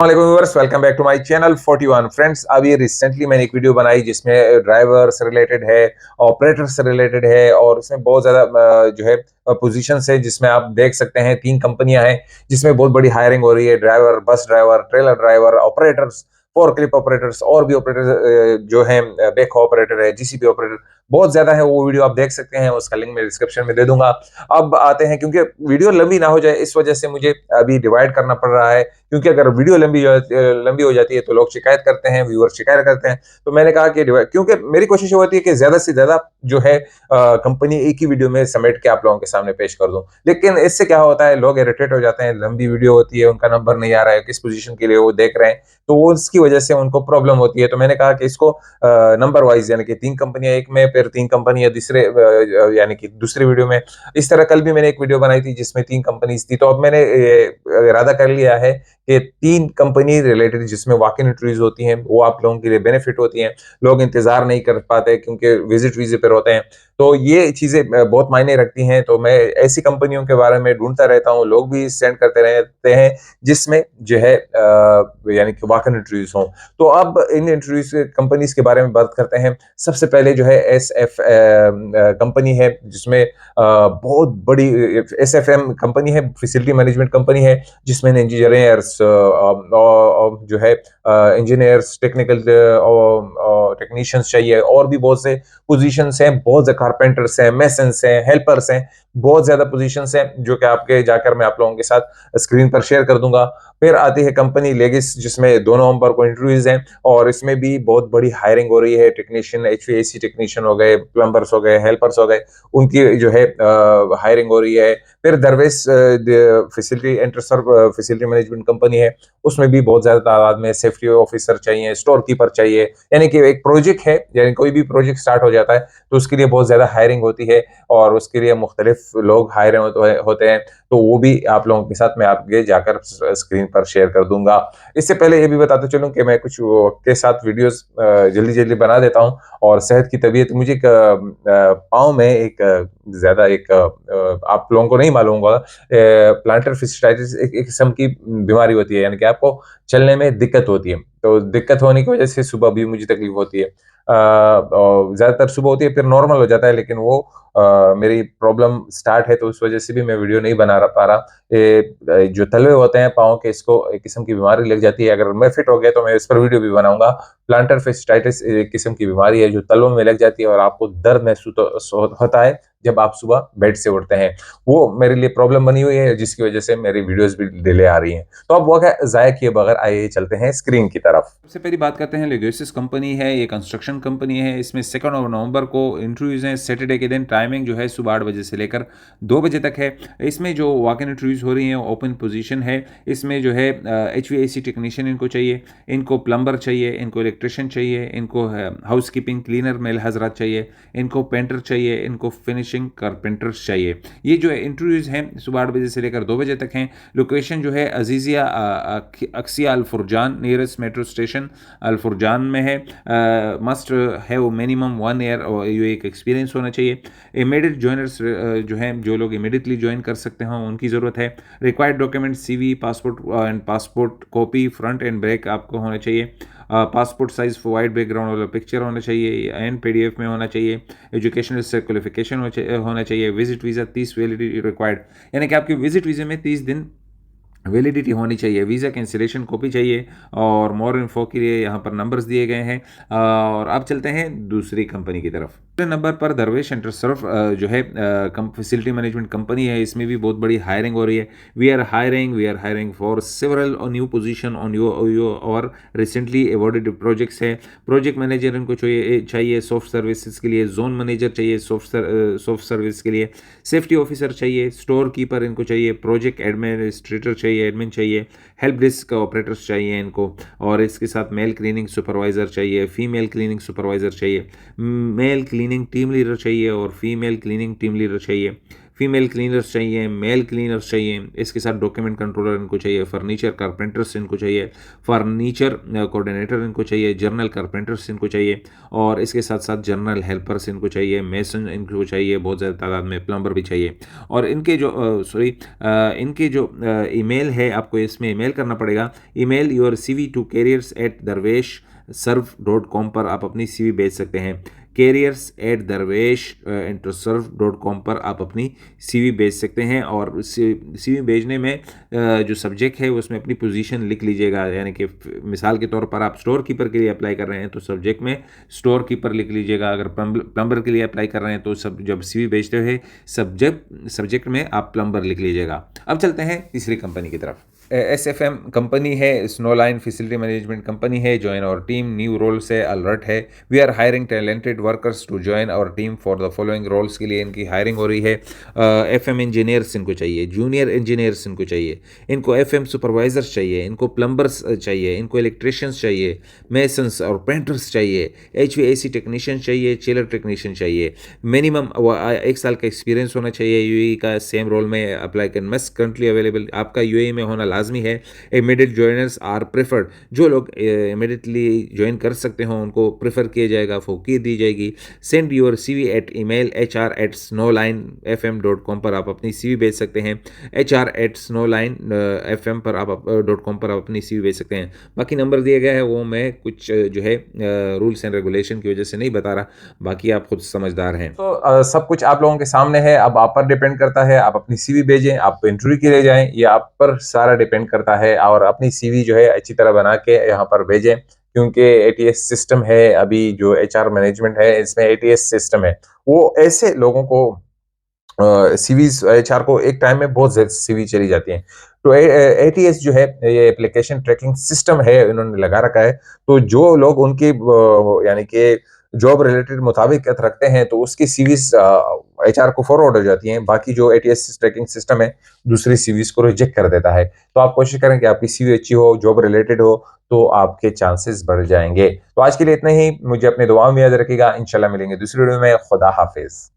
Viewers, welcome back to my channel 41 friends. अभी recently मैंने एक वीडियो बनाई जिसमें ड्राइवर से रिलेटेड है, ऑपरेटर से रिलेटेड है और उसमें बहुत ज्यादा जो है पोजीशंस है जिसमें आप देख सकते हैं 3 कंपनियां हैं जिसमें बहुत बड़ी हायरिंग हो रही है। Driver, bus driver, trailer driver, operators, four clip operators और भी ऑपरेटर जो है, बैक ऑपरेटर है, जीसीबी ऑपरेटर, बहुत ज्यादा है। वो वीडियो आप देख सकते हैं, उसका लिंक मैं डिस्क्रिप्शन में दे दूंगा। अब आते हैं, क्योंकि वीडियो लंबी ना हो जाए इस वजह से मुझे अभी डिवाइड करना पड़ रहा है, क्योंकि अगर वीडियो लंबी हो जाती है तो लोग शिकायत करते हैं, व्यूअर शिकायत करते हैं। तो मैंने कहा कि क्योंकि मेरी कोशिश होती है कि ज्यादा से ज्यादा जो है कंपनी एक ही वीडियो में समेट के आप लोगों के सामने पेश कर दूं। लेकिन इससे क्या होता है, लोग इरिटेट हो जाते हैं, लंबी वीडियो होती है, उनका नंबर नहीं आ रहा है, किस पोजीशन के लिए वो देख रहे हैं, तो वो उसकी वजह से उनको प्रॉब्लम होती है। तो मैंने कहा कि इसको नंबर वाइज, यानी कि 3 कंपनियां एक में, फिर 3 कंपनियां दूसरे, यानी कि दूसरी वीडियो में। इस तरह कल भी मैंने एक वीडियो बनाई थी जिसमें 3 कंपनीज थी। तो अब मैंने इरादा कर लिया है कि 3 कंपनी रिलेटेड जिसमें वॉक इन इंटरव्यूज होती हैं वो आप लोगों के लिए बेनिफिट होती हैं। लोग इंतजार नहीं कर पाते क्योंकि विजिट वीजे पर होते हैं, तो ये चीजें बहुत मायने रखती हैं। तो मैं ऐसी कंपनियों के बारे में ढूंढता रहता हूँ, लोग भी सेंड करते रहते हैं जिसमें जो है यानी कि वॉक इन इंटरव्यूज हों। तो अब इन इंटरव्यूज कंपनीज के बारे में बात करते हैं। सबसे पहले जो है SF कंपनी है, जिसमें बहुत बड़ी SFM कंपनी है, फैसिलिटी मैनेजमेंट कंपनी है, जिसमें इंजीनियर्स जो है, इंजीनियर्स, टेक्निकल टेक्नीशियंस चाहिए, और भी बहुत से पोजीशंस हैं, बहुत से कारपेंटर्स हैं, मेसन्स हैं, हेल्पर्स हैं, बहुत ज्यादा पोजीशंस हैं जो कि आपके जाकर मैं आप लोगों के साथ स्क्रीन पर शेयर कर दूंगा। फिर आती है कंपनी लेगिस, जिसमें 2 नवंबर को इंटरव्यूज हैं और इसमें भी बहुत बड़ी हायरिंग हो रही है। टेक्नीशियन, HVAC टेक्नीशियन हो गए, प्लम्बर्स हो गए, हेल्पर्स हो गए, उनकी जो है हायरिंग हो रही है। फिर दरवेश facility enter facility management company है, उसमें भी बहुत ज्यादा तादाद में सेफ्टी ऑफिसर चाहिए, स्टोर कीपर चाहिए। यानी कि एक प्रोजेक्ट है, यानी कोई भी प्रोजेक्ट स्टार्ट हो जाता है तो उसके लिए बहुत ज्यादा हायरिंग होती है और उसके लिए मुख्तलिफ लोग हायर होते हैं। तो वो भी आप लोगों के साथ मैं आपके जाकर स्क्रीन पर शेयर कर दूंगा। इससे पहले ये भी बताते चलूं कि मैं कुछ के साथ वीडियोस जल्दी जल्दी बना देता हूं। और सेहत की तबीयत, मुझे पाँव में एक ज्यादा एक आप लोगों को नहीं मालूम होगा, प्लांटर फिस्टाइटिस एक किस्म की बीमारी होती है, यानी कि आपको चलने में दिक्कत होती है। तो दिक्कत होने की वजह से सुबह भी मुझे तकलीफ होती है, और ज्यादातर सुबह होती है, फिर नॉर्मल हो जाता है। लेकिन वो मेरी प्रॉब्लम स्टार्ट है, तो उस वजह से भी मैं वीडियो नहीं बना पा रहा। जो तलवे होते हैं पाँव के, इसको एक किस्म की बीमारी लग जाती है। अगर मैं फिट हो गया तो मैं इस पर वीडियो भी बनाऊंगा। प्लांटर फेस्टाइटिस एक किस्म की बीमारी है जो तलवों में लग जाती है और आपको दर्द महसूस होता है जब आप सुबह बेड से उठते हैं। वो मेरे लिए प्रॉब्लम बनी हुई है, जिसकी वजह से मेरी वीडियोस भी डिले आ रही हैं। तो अब वक्त जाया किए बगैर आइए चलते हैं स्क्रीन की तरफ। सबसे पहली बात करते हैं, लेगोसिस कंपनी है, ये कंस्ट्रक्शन कंपनी है। इसमें 2 नवंबर को इंटरव्यूज़ हैं, सैटरडे के दिन। टाइमिंग जो है सुबह 8 बजे से लेकर 2 बजे तक है। इसमें जो वॉक इन इंटरव्यूज़ हो रही हैं, ओपन पोजीशन है। इसमें जो है HVAC टेक्नीशियन इनको चाहिए, इनको प्लम्बर चाहिए, इनको इलेक्ट्रिशियन चाहिए, इनको हाउस कीपिंग क्लीनर मेल हजरात चाहिए, इनको पेंटर चाहिए, इनको फिनिशिंग कारपेंटर्स चाहिए। ये जो है इंटरव्यूज़ हैं सुबह 8 बजे से लेकर 2 बजे तक हैं। लोकेशन जो है अजीज़िया अक्सिया अल-फुरजान, नियरेस्ट मेट्रो स्टेशन अल-फुरजान में है। मस्ट हैव मिनिमम 1 ईयर और ये एक एक्सपीरियंस होना चाहिए। इमीडिएट ज्वाइनर्स जो हैं, जो लोग इमीडिएटली ज्वाइन कर सकते हों, उनकी ज़रूरत है। Required document CV, passport and passport copy front end back आपको होना चाहिए। पासपोर्ट साइज वाइट बैकग्राउंड वाला पिक्चर होना चाहिए एंड PDF में होना चाहिए। एजुकेशनल क्वालिफिकेशन होना चाहिए। विजिट वीज़ा 30 वैलिडिटी रिक्वायर्ड, यानी कि आपके विजिट वीज़े में 30 दिन वैलिडिटी होनी चाहिए। वीज़ा कैंसिलेशन कॉपी चाहिए। और मोर इन्फो के लिए यहाँ पर नंबर्स दिए गए हैं। और अब चलते हैं दूसरी कंपनी की तरफ। दूसरे नंबर पर दरवेश एंटरसर्फ जो है फैसिलिटी मैनेजमेंट कंपनी है। इसमें भी बहुत बड़ी हायरिंग हो रही है। We are hiring for several new position on your or recently awarded projects है। प्रोजेक्ट मैनेजर इनको चाहिए सॉफ्ट सर्विसेज के लिए। जोन मैनेजर चाहिए सॉफ्ट सर्विस के लिए। सेफ्टी ऑफिसर चाहिए। स्टोर कीपर इनको चाहिए। प्रोजेक्ट एडमिनिस्ट्रेटर चाहिए, एडमिन चाहिए। हेल्प डेस्क ऑपरेटर्स चाहिए इनको। और इसके साथ मेल क्लीनिंग सुपरवाइज़र चाहिए, फीमेल क्लीनिंग सुपरवाइज़र चाहिए, मेल क्लीनिंग टीम लीडर चाहिए और फीमेल क्लीनिंग टीम लीडर चाहिए। फीमेल क्लीनर्स चाहिए, मेल क्लीनर्स चाहिए, इसके साथ डॉक्यूमेंट कंट्रोलर इनको चाहिए, फर्नीचर कारपेंटर्स इनको चाहिए, फर्नीचर कोऑर्डिनेटर इनको चाहिए, जर्नल कारपेंटर्स इनको चाहिए, और इसके साथ साथ जर्नल हेल्पर्स इनको चाहिए, मेसन इनको चाहिए, बहुत ज़्यादा तादाद में प्लम्बर भी चाहिए। और इनके जो इनके जो ईमेल है, आपको इसमें ईमेल करना पड़ेगा। Email your CV to careers@darveshserv.com पर आप अपनी CV भेज सकते हैं। careers@darveshserv.com पर आप अपनी CV भेज सकते हैं, और CV भेजने में जो सब्जेक्ट है उसमें अपनी पोजीशन लिख लीजिएगा। यानी कि मिसाल के तौर पर आप स्टोर कीपर के लिए अप्लाई कर रहे हैं तो सब्जेक्ट में स्टोर कीपर लिख लीजिएगा। अगर प्लम्बर के लिए अप्लाई कर रहे हैं तो सब जब CV भेजते हुए सब्जेक्ट में आप प्लम्बर लिख लीजिएगा। अब चलते हैं तीसरी कंपनी की तरफ। SFM कंपनी है, स्नोलाइन फैसिलिटी मैनेजमेंट कंपनी है। Join our team, new role से अलर्ट है। We are hiring talented workers to join our team for the following roles के लिए इनकी हायरिंग हो रही है। FM इंजीनियर्स इनको चाहिए, जूनियर इंजीनियर्स इनको चाहिए, इनको FM सुपरवाइजर्स चाहिए, इनको प्लम्बर्स चाहिए, इनको इलेक्ट्रिशियंस चाहिए, मेसन्स और पेंटर्स चाहिए, HVAC टेक्नीशियन चाहिए, चिलर टेक्नीशियन चाहिए। मिनिमम 1 साल का एक्सपीरियंस होना चाहिए UAE का। सेम रोल में apply can must currently available, आपका UAE में होना लाजमी है। इमीडिएट ज्वाइनर्स आर प्रेफर्ड, जो लोग इमीडिएटली ज्वाइन कर सकते हो उनको प्रेफर किया जाएगा, फोकी दी जाएगी। Send your CV at email HR@snowlinefm.com पर आप अपनी CV भेज सकते हैं। HR@snowlinefm पर आप .com पर आप अपनी CV भेज सकते हैं। बाकी नंबर दिया गया है वो मैं कुछ जो है रूल्स एंड रेगुलेशन की वजह से नहीं बता रहा, बाकी आप खुद समझदार हैं। तो सब कुछ आप लोगों के सामने है। अब आप पर डिपेंड करता है, आप अपनी CV भेजें, आप इंटरव्यू के लिए जाएं, ये आप पर सारा डिपेंड करता है। और अपनी CV जो है अच्छी तरह बना के यहाँ पर भेजें, क्योंकि ATS सिस्टम है। अभी जो HR मैनेजमेंट है इसमें ATS सिस्टम है। वो ऐसे लोगों को CVs HR को एक टाइम में बहुत ज्यादा CV चली जाती हैं। तो ATS जो है ये एप्लीकेशन ट्रैकिंग सिस्टम है, इन्होंने लगा रखा है। तो जो लोग उनकी यानी कि जॉब रिलेटेड मुताबिकत रखते हैं तो उसकी CVs HR को फॉरवर्ड हो जाती हैं। बाकी जो ATS ट्रैकिंग सिस्टम है दूसरी CVs को रिजेक्ट कर देता है। तो आप कोशिश करें कि आपकी CV अच्छी हो, जॉब रिलेटेड हो, तो आपके चांसेस बढ़ जाएंगे। तो आज के लिए इतना ही। मुझे अपनी दुआओं में याद रखिएगा। इंशाल्लाह मिलेंगे दूसरी वीडियो में। खुदा हाफिज।